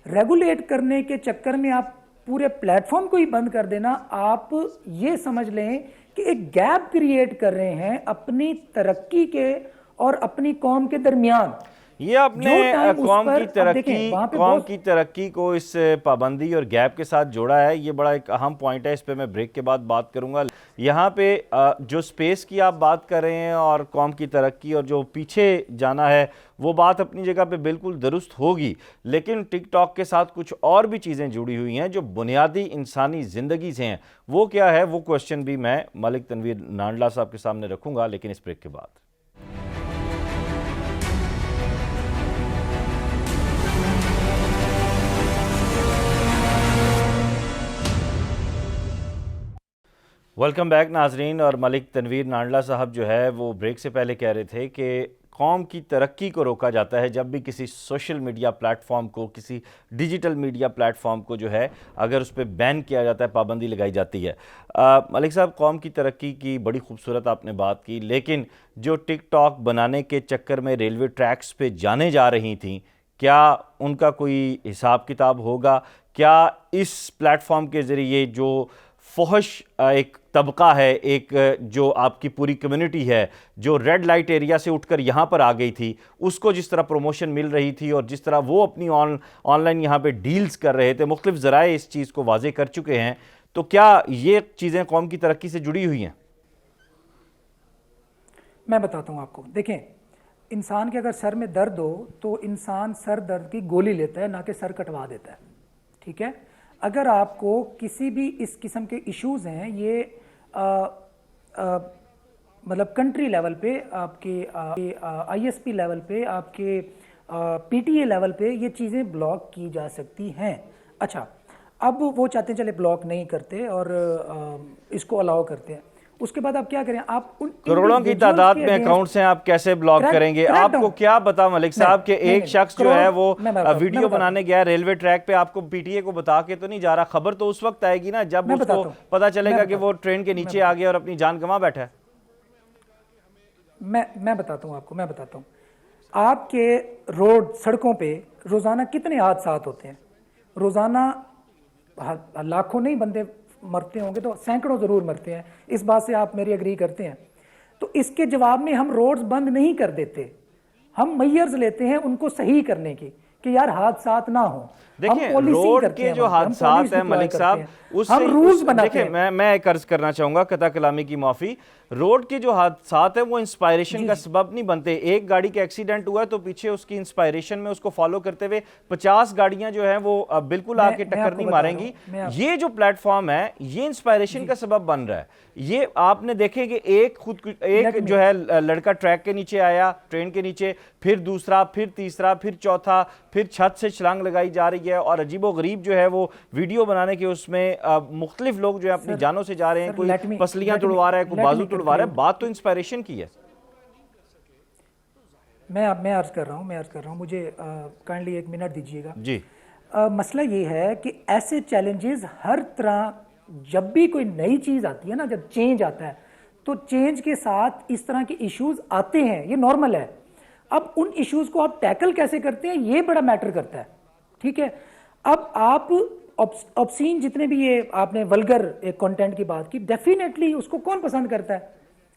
रेगुलेट करने के चक्कर में आप पूरे प्लेटफॉर्म को ही बंद कर देना, आप ये समझ लें कि एक गैप क्रिएट कर रहे हैं अपनी तरक्की के और अपनी कौम के दरमियान।
ये आपने कौम की तरक्की को इस पाबंदी और गैप के साथ जोड़ा है। ये बड़ा एक अहम पॉइंट है, इस पे मैं ब्रेक के बाद बात करूंगा। यहाँ पे जो स्पेस की आप बात कर रहे हैं और कौम की तरक्की और जो पीछे जाना है, वो बात अपनी जगह पे बिल्कुल दुरुस्त होगी, लेकिन टिकटॉक के साथ कुछ और भी चीज़ें जुड़ी हुई हैं जो बुनियादी इंसानी ज़िंदगी से हैं। वो क्या है, वो क्वेश्चन भी मैं मलिक तनवीर नांडला साहब के सामने रखूँगा, लेकिन इस ब्रेक के बाद। वेलकम बैक नाजरीन। और मलिक तनवीर नांडला साहब जो है वो ब्रेक से पहले कह रहे थे कि कौम की तरक्की को रोका जाता है जब भी किसी सोशल मीडिया प्लेटफॉर्म को, किसी डिजिटल मीडिया प्लेटफॉर्म को जो है अगर उस पर बैन किया जाता है, पाबंदी लगाई जाती है। मलिक साहब, कौम की तरक्की की बड़ी खूबसूरत आपने बात की, लेकिन जो टिकटॉक बनाने के चक्कर में रेलवे ट्रैक्स पे जाने जा रही थी, क्या उनका कोई हिसाब किताब होगा? क्या इस प्लेटफॉर्म के ज़रिए जो फहश एक तबका है, एक जो आपकी पूरी कम्युनिटी है जो रेड लाइट एरिया से उठकर यहाँ पर आ गई थी, उसको जिस तरह प्रमोशन मिल रही थी और जिस तरह वो अपनी ऑनलाइन यहाँ पे डील्स कर रहे थे, मुख्तलिफ ज़राए इस चीज़ को वाजे कर चुके हैं, तो क्या ये चीज़ें कौम की तरक्की से जुड़ी हुई हैं?
मैं बताता हूँ आपको। देखें, इंसान के अगर सर में दर्द हो तो इंसान सर दर्द की गोली लेता है, ना कि सर कटवा देता है। ठीक है? अगर आपको किसी भी इस किस्म के इश्यूज़ हैं, ये मतलब कंट्री लेवल पे, आपके आईएसपी लेवल पे, आपके पीटीए लेवल पे ये चीज़ें ब्लॉक की जा सकती हैं। अच्छा, अब वो चाहते हैं चले ब्लॉक नहीं करते और इसको अलाउ करते हैं। उसके बाद आप क्या करें? आप उन
करोड़ों की तादाद में अकाउंट्स हैं, आप कैसे ब्लॉक करेंगे? आपको क्या पता मलिक साहब के एक शख्स जो है वो वीडियो बनाने गया रेलवे ट्रैक पे, आपको पीटीए को बता के तो नहीं जा रहा। खबर तो उस वक्त आएगी ना जब उसको पता चलेगा कि वो ट्रेन के नीचे आ गया और अपनी जान गंवा बैठा है।
मैं बताता हूँ आपको, मैं बताता हूँ। आपके रोड, सड़कों पे रोजाना कितने हादसा होते हैं? रोजाना लाखों नहीं बंदे मरते होंगे तो सैकड़ों जरूर मरते हैं। इस बात से आप मेरी एग्री करते हैं? तो इसके जवाब में हम रोड्स बंद नहीं कर देते, हम मेजर्स लेते हैं उनको सही करने की कि यार हादसात ना हो।
देखिए, रोड के जो हादसात हैं मलिक साहब, उससे रूल्स बनाते हैं। मैं एक अर्ज करना चाहूंगा, कता कलामी की माफी। रोड के जो हादसात है वो इंस्पायरेशन का सबब नहीं बनते। एक गाड़ी का एक्सीडेंट हुआ है तो पीछे उसकी इंस्पायरेशन में उसको फॉलो करते हुए 50 गाड़ियां जो है वो बिल्कुल आके टक्कर नहीं मारेंगी। ये जो प्लेटफॉर्म है ये इंस्पायरेशन का सबब बन रहा है। ये आपने देखे कि एक जो है लड़का ट्रैक के नीचे आया, ट्रेन के नीचे, फिर दूसरा, फिर तीसरा, फिर चौथा, फिर छत से छलांग लगाई जा रही है और अजीबो गरीब जो है वो वीडियो बनाने के उसमें मुख्तलिफ लोग जो है अपनी जानों से जा रहे हैं। कोई पसलियां तुड़वा रहा है, कोई बाजू तुड़वा रहा है। बात तो इंस्पायरेशन की है।
मैं अर्ज कर रहा हूं, मुझे काइंडली 1 मिनट दीजिएगा
जी।
मसला ये है कि ऐसे चैलेंजेस हर तरह, जब भी कोई नई चीज आती है ना, जब चेंज आता है तो चेंज के साथ इस तरह के इश्यूज आते हैं, ये नॉर्मल है। अब उन इश्यूज को आप टैकल कैसे करते हैं ये बड़ा मैटर करता है। ठीक है? अब आप ऑब्सीन जितने भी ये आपने वल्गर एक कंटेंट की बात की, डेफिनेटली उसको कौन पसंद करता है?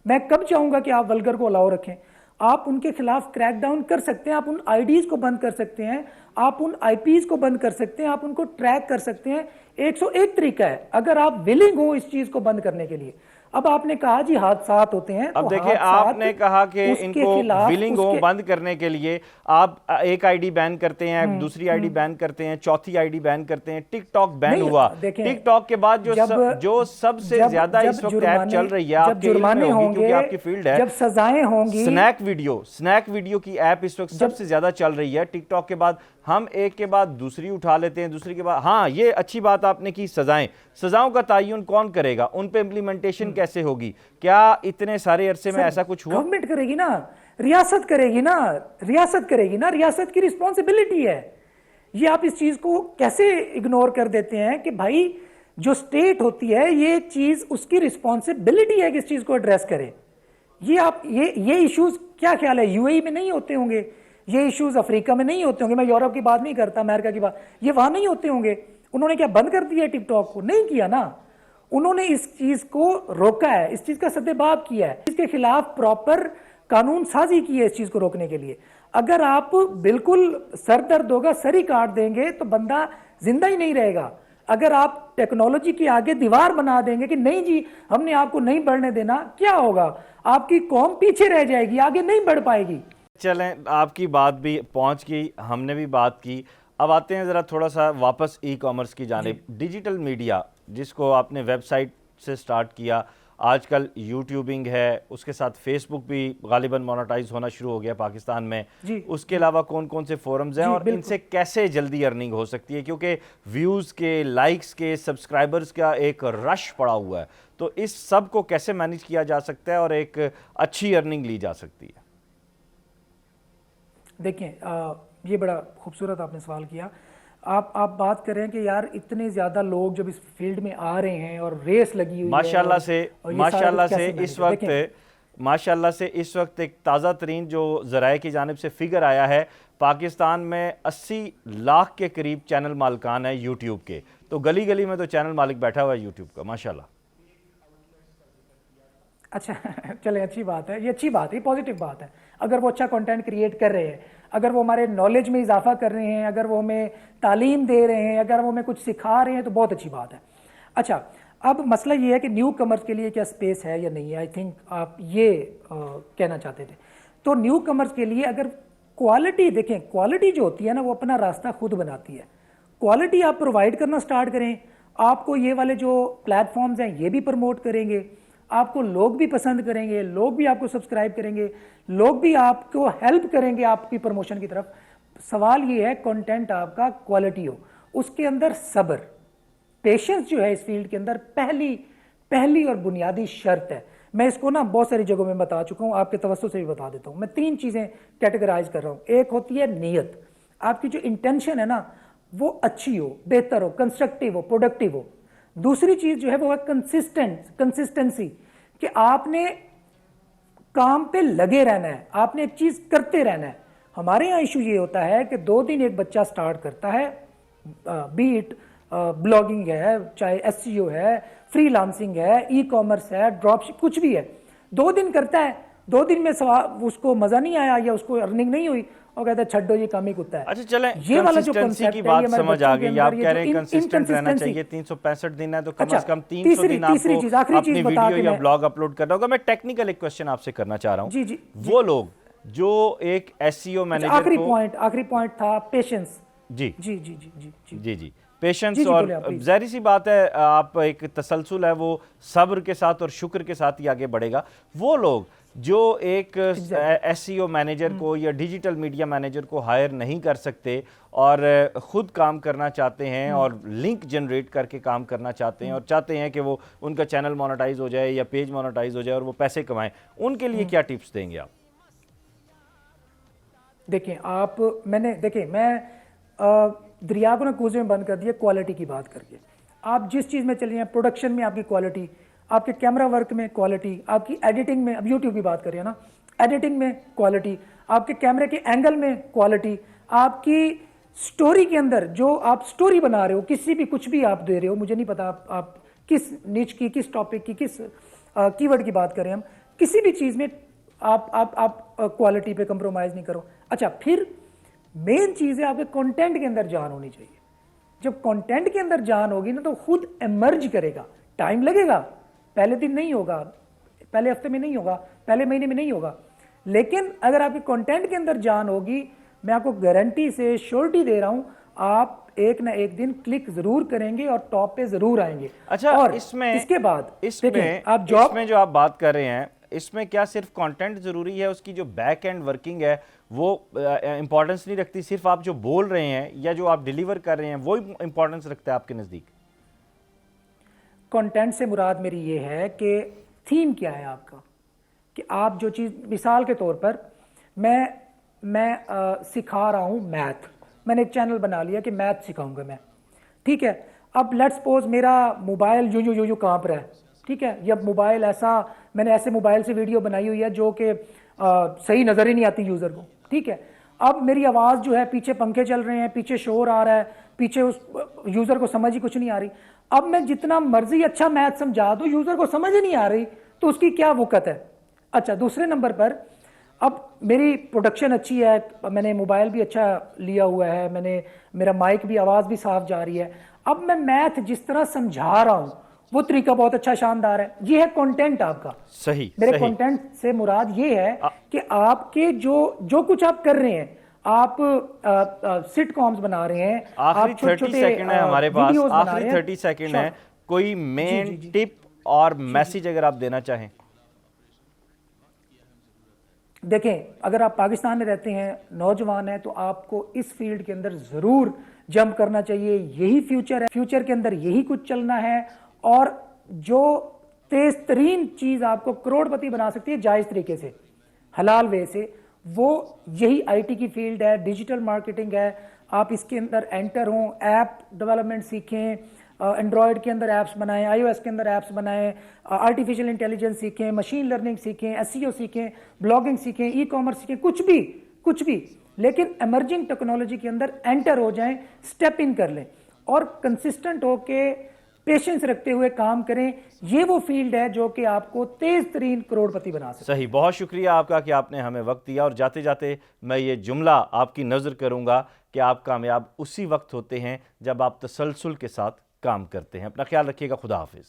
मैं कब चाहूंगा कि आप वल्गर को अलाउ रखें? आप उनके खिलाफ क्रैकडाउन कर सकते हैं, आप उन आईडीज को बंद कर सकते हैं, आप उन आईपीज को बंद कर सकते हैं, आप उनको ट्रैक कर सकते हैं। 101 तरीका है अगर आप विलिंग हो इस चीज को बंद करने के लिए। अब आपने कहा जी हादसात होते हैं,
अब
तो
देखिए,
हादसात
आपने कहा कि
उसके
इनको
खिलाफ
विलिंग हो बंद करने के लिए आप एक आईडी बैन करते हैं, दूसरी आईडी बैन करते हैं, चौथी आईडी बैन करते हैं, टिकटॉक बैन
नहीं,
हुआ।
देखें,
टिकटॉक के बाद जो सबसे
जब
ज्यादा
जब
इस वक्त ऐप
जुर्माने
चल रही है,
जब
आपके इल्म में
जुर्माने
होगी
होंगे,
क्योंकि आपकी फील्ड है,
जब सजाएं होंगी,
स्नैक वीडियो की ऐप इस वक्त सबसे ज्यादा चल रही है। टिकटॉक के बाद हम एक के बाद दूसरी उठा लेते हैं, दूसरी के बाद, हाँ ये अच्छी बात आपने की, सजाओं का तयन कौन करेगा, उन पे इम्प्लीमेंटेशन कैसे होगी? क्या इतने सारे अरसे में ऐसा कुछ हुआ?
गवर्नमेंट करेगी ना, रियासत करेगी ना, रियासत की रिस्पॉन्सिबिलिटी है। ये आप इस चीज को कैसे इग्नोर कर देते हैं कि भाई जो स्टेट होती है, ये चीज उसकी रिस्पॉन्सिबिलिटी है कि इस चीज को एड्रेस करे। ये आप ये इश्यूज, क्या ख्याल है, यूएई में नहीं होते होंगे ये इश्यूज, अफ्रीका में नहीं होते होंगे, मैं यूरोप की बात नहीं करता, अमेरिका की बात, ये वहां नहीं होते होंगे। उन्होंने क्या बंद कर दिया टिकटॉक को? नहीं किया ना, उन्होंने इस चीज को रोका है, इस चीज का सद्देबाब किया है, इसके खिलाफ प्रॉपर कानून साजी की है इस चीज को रोकने के लिए। अगर आप बिल्कुल सर दर्द होगा सर ही काट देंगे तो बंदा जिंदा ही नहीं रहेगा। अगर आप टेक्नोलॉजी के आगे दीवार बना देंगे कि नहीं जी हमने आपको नहीं बढ़ने देना, क्या होगा? आपकी कौम पीछे रह जाएगी, आगे नहीं बढ़ पाएगी।
चलें, आपकी बात भी पहुंच गई, हमने भी बात की। अब आते हैं ज़रा थोड़ा सा वापस ई कॉमर्स की जानिब। डिजिटल मीडिया जिसको आपने वेबसाइट से स्टार्ट किया, आजकल यूट्यूबिंग है, उसके साथ फेसबुक भी गालिबन मोनेटाइज होना शुरू हो गया पाकिस्तान में। उसके अलावा कौन कौन से फोरम्स हैं और इनसे कैसे जल्दी अर्निंग हो सकती है? क्योंकि व्यूज़ के, लाइक्स के, सब्सक्राइबर्स का एक रश पड़ा हुआ है, तो इस सब को कैसे मैनेज किया जा सकता है और एक अच्छी अर्निंग ली जा सकती है?
देखिए, ये बड़ा खूबसूरत आपने सवाल किया। आप बात कर रहे हैं कि यार इतने ज़्यादा लोग जब इस फील्ड में आ रहे हैं और रेस लगी हुई है,
माशाल्लाह से इस वक्त एक ताज़ा तरीन जो ज़राए की जानिब से फिगर आया है, पाकिस्तान में 80 लाख के करीब चैनल मालिकान है यूट्यूब के। तो गली गली में तो चैनल मालिक बैठा हुआ है यूट्यूब का, माशाल्लाह।
अच्छा चले, अच्छी बात है, ये अच्छी बात है, पॉजिटिव बात है। अगर वो अच्छा कंटेंट क्रिएट कर रहे हैं, अगर वो हमारे नॉलेज में इजाफा कर रहे हैं, अगर वो हमें तालीम दे रहे हैं, अगर वो हमें कुछ सिखा रहे हैं, तो बहुत अच्छी बात है। अच्छा, अब मसला ये है कि न्यू कमर्स के लिए क्या स्पेस है या नहीं है। आई थिंक आप ये कहना चाहते थे। तो न्यू कमर्स के लिए अगर क्वालिटी देखें, क्वालिटी जो होती है ना वो अपना रास्ता खुद बनाती है। क्वालिटी आप प्रोवाइड करना स्टार्ट करें, आपको ये वाले जो प्लेटफॉर्म्स हैं ये भी प्रमोट करेंगे, आपको लोग भी पसंद करेंगे, लोग भी आपको सब्सक्राइब करेंगे, लोग भी आपको हेल्प करेंगे आपकी प्रमोशन की तरफ। सवाल ये है कंटेंट आपका क्वालिटी हो, उसके अंदर सब्र, पेशेंस जो है इस फील्ड के अंदर पहली और बुनियादी शर्त है। मैं इसको ना बहुत सारी जगहों में बता चुका हूं, आपके तवज्जो से भी बता देता हूं। मैं 3 चीजें कैटेगराइज कर रहा हूं। एक होती है नीयत, आपकी जो इंटेंशन है ना वो अच्छी हो, बेहतर हो, कंस्ट्रक्टिव हो, प्रोडक्टिव हो। दूसरी चीज जो है वो है कंसिस्टेंसी, कि आपने काम पे लगे रहना है, आपने एक चीज करते रहना है। हमारे यहाँ इशू ये होता है कि 2 दिन एक बच्चा स्टार्ट करता है, बीट ब्लॉगिंग है, चाहे एसईओ है, फ्रीलांसिंग है, ई कॉमर्स है, ड्रॉपशिप, कुछ भी है, 2 दिन करता है, 2 दिन में उसको मजा नहीं आया या उसको अर्निंग नहीं हुई और कहता है छड्डो ये काम ही कुत्ता है।
अच्छा चलें,
ये वाला जो कंसेप्ट
की बात समझ आ गई। आप कह रहे हैं कंसिस्टेंट रहना चाहिए, 365 दिन है तो कम से कम 300 दिन आपको अपनी वीडियो या ब्लॉग अपलोड करना होगा। मैं टेक्निकल एक क्वेश्चन आपसे करना चाह रहा हूं। वो लोग जो एक एसईओ मैनेजर को,
आखिरी पॉइंट था पेशेंस।
जी
जी जी जी जी जी
जी पेशेंस, और ज़ाहिर सी बात है आप एक तसलसल है वो सब्र के साथ और शुक्र के साथ ही आगे बढ़ेगा। वो लोग जो एक एसईओ मैनेजर को या डिजिटल मीडिया मैनेजर को हायर नहीं कर सकते और ख़ुद काम करना चाहते हैं और लिंक जनरेट करके काम करना चाहते हैं और चाहते हैं कि वो उनका चैनल मोनेटाइज हो जाए या पेज मोनेटाइज हो जाए और वो पैसे कमाएं, उनके लिए क्या टिप्स देंगे आप?
देखें, मैं दरिया को ना कूजे में बंद कर दिया क्वालिटी की बात करके। आप जिस चीज़ में चले हैं, प्रोडक्शन में आपकी क्वालिटी, आपके कैमरा वर्क में क्वालिटी, आपकी एडिटिंग में, अब यूट्यूब की बात करिए ना, एडिटिंग में क्वालिटी, आपके कैमरे के एंगल में क्वालिटी, आपकी स्टोरी के अंदर जो आप स्टोरी बना रहे हो, किसी भी कुछ भी आप दे रहे हो, मुझे नहीं पता आप किस नीच की, किस टॉपिक की, किस कीवर्ड की बात करें हम, किसी भी चीज़ में आप क्वालिटी पे कंप्रोमाइज़ नहीं करो। अच्छा, फिर मेन चीज़ है आपके कंटेंट के अंदर जान होनी चाहिए। जब कंटेंट के अंदर जान होगी ना तो खुद एमर्ज करेगा, टाइम लगेगा पहले दिन नहीं होगा, पहले हफ्ते में नहीं होगा, पहले महीने में नहीं होगा, लेकिन अगर आपके कंटेंट के अंदर जान होगी, मैं आपको गारंटी से श्योरिटी दे रहा हूं, आप एक ना एक दिन क्लिक जरूर करेंगे और टॉप पे जरूर आएंगे।
अच्छा,
और
इसमें
इसके बाद
इसमें
आप जॉब
इसमें जो आप बात कर रहे हैं, इसमें क्या सिर्फ कंटेंट जरूरी है, उसकी जो बैक एंड वर्किंग है वो इंपॉर्टेंस नहीं रखती? सिर्फ आप जो बोल रहे हैं या जो आप डिलीवर कर रहे हैं वो इंपॉर्टेंस रखता है आपके नज़दीक?
कंटेंट से मुराद मेरी ये है कि थीम क्या है आपका, कि आप जो चीज़, मिसाल के तौर पर मैं सिखा रहा हूँ मैथ, मैंने एक चैनल बना लिया कि मैथ सिखाऊंगा मैं, ठीक है। अब लेट्स सपोज मेरा मोबाइल यूं कांप रहा है, ठीक है, या मोबाइल ऐसा, मैंने ऐसे मोबाइल से वीडियो बनाई हुई है जो कि सही नज़र ही नहीं आती यूज़र को, ठीक है। अब मेरी आवाज़ जो है, पीछे पंखे चल रहे हैं, पीछे शोर आ रहा है, पीछे उस यूज़र को समझ ही कुछ नहीं आ रही। अब मैं जितना मर्जी अच्छा मैथ समझा दूँ, यूज़र को समझ ही नहीं आ रही, तो उसकी क्या वक़्त है। अच्छा, दूसरे नंबर पर अब मेरी प्रोडक्शन अच्छी है, मैंने मोबाइल भी अच्छा लिया हुआ है, मैंने, मेरा माइक भी, आवाज़ भी साफ जा रही है। अब मैं मैथ जिस तरह समझा रहा हूँ वो तरीका बहुत अच्छा शानदार है, ये है कंटेंट आपका।
सही,
मेरे
सही।
कंटेंट से मुराद ये है कि आपके जो कुछ आप कर रहे हैं, आप सिटकॉम्स बना रहे हैं,
आखिरी
आप छोटे
30
छोटे
सेकंड है हमारे पास,
वीडियोस बना
आखिरी
रहे हैं।
30 सेकंड है, कोई मेन
जी।
टिप और मैसेज अगर आप देना चाहें?
देखें, अगर आप पाकिस्तान में रहते हैं, नौजवान हैं, तो आपको इस फील्ड के अंदर ज़रूर जंप करना चाहिए। यही फ्यूचर है, फ्यूचर के अंदर यही कुछ चलना है। और जो तेज तरीन चीज़ आपको करोड़पति बना सकती है जायज़ तरीके से, हलाल वे से, वो यही आईटी की फील्ड है, डिजिटल मार्केटिंग है। आप इसके अंदर एंटर हों, ऐप डेवलपमेंट सीखें, एंड्रॉयड के अंदर ऐप्स बनाएं, आईओएस के अंदर ऐप्स बनाएं, आर्टिफिशियल इंटेलिजेंस सीखें, मशीन लर्निंग सीखें, एसईओ सीखें, ब्लॉगिंग सीखें, ई कॉमर्स सीखें, कुछ भी, लेकिन एमर्जिंग टेक्नोलॉजी के अंदर एंटर हो जाएं, स्टेप इन कर लें और कंसिस्टेंट होके पेशेंस रखते हुए काम करें। ये वो फील्ड है जो कि आपको तेज तरीन करोड़पति बना सकता है।
सही, बहुत शुक्रिया आपका कि आपने हमें वक्त दिया। और जाते जाते मैं ये जुमला आपकी नज़र करूंगा कि आप कामयाब उसी वक्त होते हैं जब आप तसलसल के साथ काम करते हैं। अपना ख्याल रखिएगा। खुदा हाफिज़।